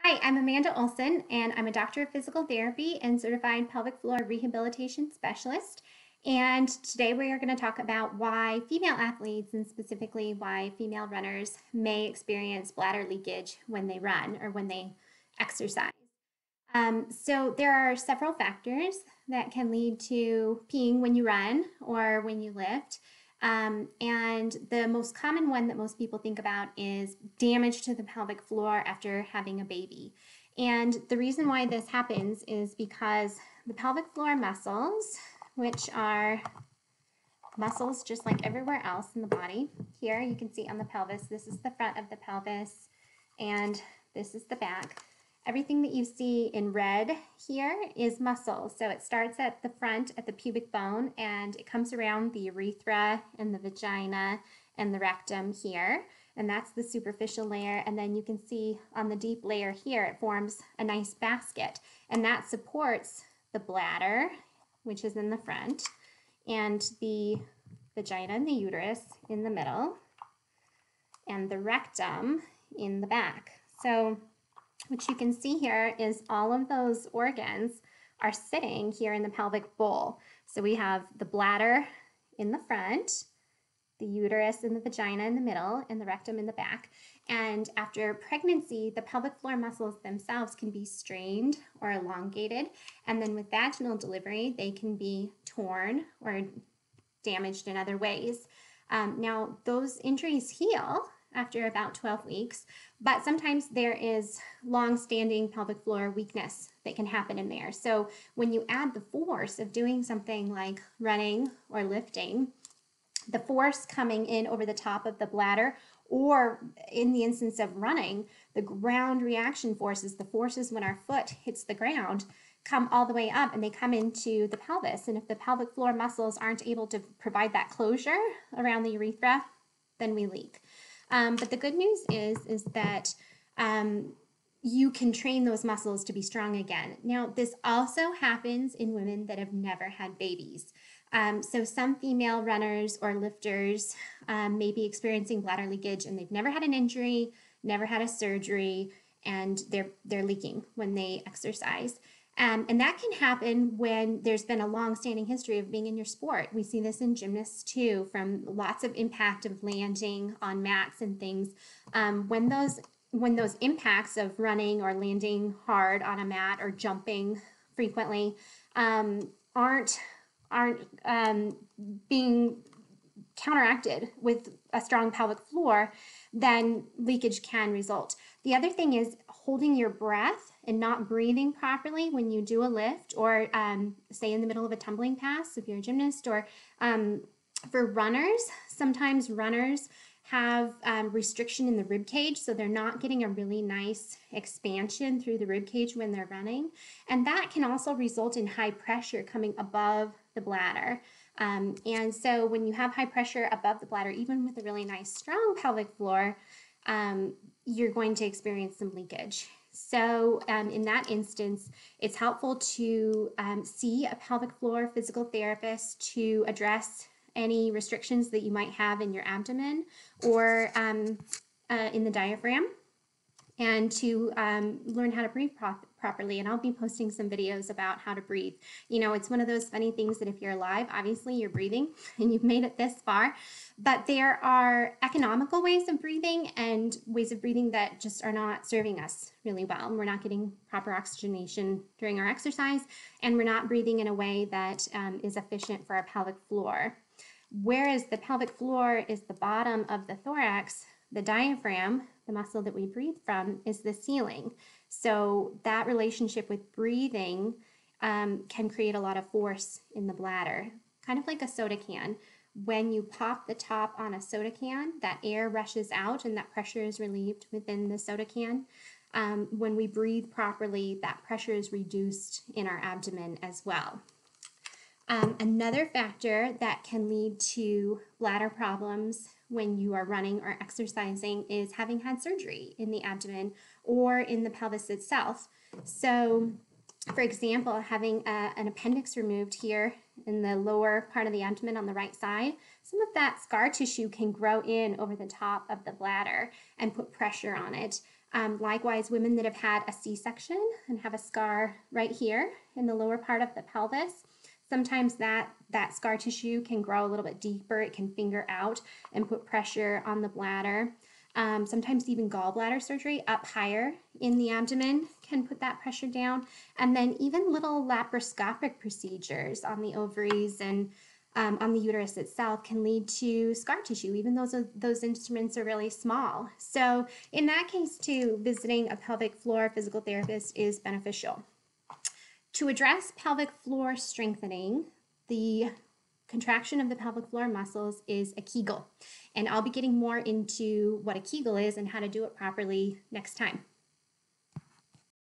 Hi, I'm Amanda Olson, and I'm a doctor of physical therapy and certified pelvic floor rehabilitation specialist. And today we are going to talk about why female athletes, and specifically why female runners, may experience bladder leakage when they run or when they exercise. So there are several factors that can lead to peeing when you run or when you lift. And the most common one that most people think about is damage to the pelvic floor after having a baby. And the reason why this happens is because the pelvic floor muscles, which are muscles just like everywhere else in the body, here you can see on the pelvis, this is the front of the pelvis, and this is the back. Everything that you see in red here is muscle. So it starts at the front at the pubic bone and it comes around the urethra and the vagina and the rectum here. And that's the superficial layer. And then you can see on the deep layer here, it forms a nice basket. And that supports the bladder, which is in the front, and the vagina and the uterus in the middle, and the rectum in the back. So what you can see here is all of those organs are sitting here in the pelvic bowl. So we have the bladder in the front, the uterus and the vagina in the middle, and the rectum in the back. And after pregnancy, the pelvic floor muscles themselves can be strained or elongated. And then with vaginal delivery, they can be torn or damaged in other ways. Now, those injuries heal after about 12 weeks, but sometimes there is long-standing pelvic floor weakness that can happen in there. So when you add the force of doing something like running or lifting, the force coming in over the top of the bladder, or in the instance of running, the ground reaction forces, the forces when our foot hits the ground, come all the way up and they come into the pelvis. And if the pelvic floor muscles aren't able to provide that closure around the urethra, then we leak. But the good news is that you can train those muscles to be strong again. Now, this also happens in women that have never had babies. So some female runners or lifters may be experiencing bladder leakage and they've never had an injury, never had a surgery, and they're leaking when they exercise. And that can happen when there's been a long-standing history of being in your sport. We see this in gymnasts too, from lots of impact of landing on mats and things. When those impacts of running or landing hard on a mat or jumping frequently aren't being counteracted with a strong pelvic floor, then leakage can result. The other thing is holding your breath and not breathing properly when you do a lift, or say in the middle of a tumbling pass if you're a gymnast, or for runners, sometimes runners have restriction in the rib cage, so they're not getting a really nice expansion through the rib cage when they're running, and that can also result in high pressure coming above the bladder. And so when you have high pressure above the bladder, even with a really nice strong pelvic floor, you're going to experience some leakage. So in that instance, it's helpful to see a pelvic floor physical therapist to address any restrictions that you might have in your abdomen or in the diaphragm, and to learn how to breathe properly. And I'll be posting some videos about how to breathe. You know, it's one of those funny things that if you're alive, obviously you're breathing and you've made it this far, but there are economical ways of breathing and ways of breathing that just are not serving us really well. We're not getting proper oxygenation during our exercise, and we're not breathing in a way that is efficient for our pelvic floor. Whereas the pelvic floor is the bottom of the thorax, the diaphragm, the muscle that we breathe from, is the ceiling. So that relationship with breathing can create a lot of force in the bladder, kind of like a soda can. When you pop the top on a soda can, that air rushes out and that pressure is relieved within the soda can. When we breathe properly, that pressure is reduced in our abdomen as well. Another factor that can lead to bladder problems when you are running or exercising is having had surgery in the abdomen or in the pelvis itself. So, for example, having an appendix removed here in the lower part of the abdomen on the right side, some of that scar tissue can grow in over the top of the bladder and put pressure on it. Likewise, women that have had a C-section and have a scar right here in the lower part of the pelvis, sometimes that scar tissue can grow a little bit deeper. It can finger out and put pressure on the bladder. Sometimes even gallbladder surgery up higher in the abdomen can put that pressure down. And then even little laparoscopic procedures on the ovaries and on the uterus itself can lead to scar tissue, even though those instruments are really small. So in that case too, visiting a pelvic floor physical therapist is beneficial. To address pelvic floor strengthening, the contraction of the pelvic floor muscles is a Kegel. And I'll be getting more into what a Kegel is and how to do it properly next time.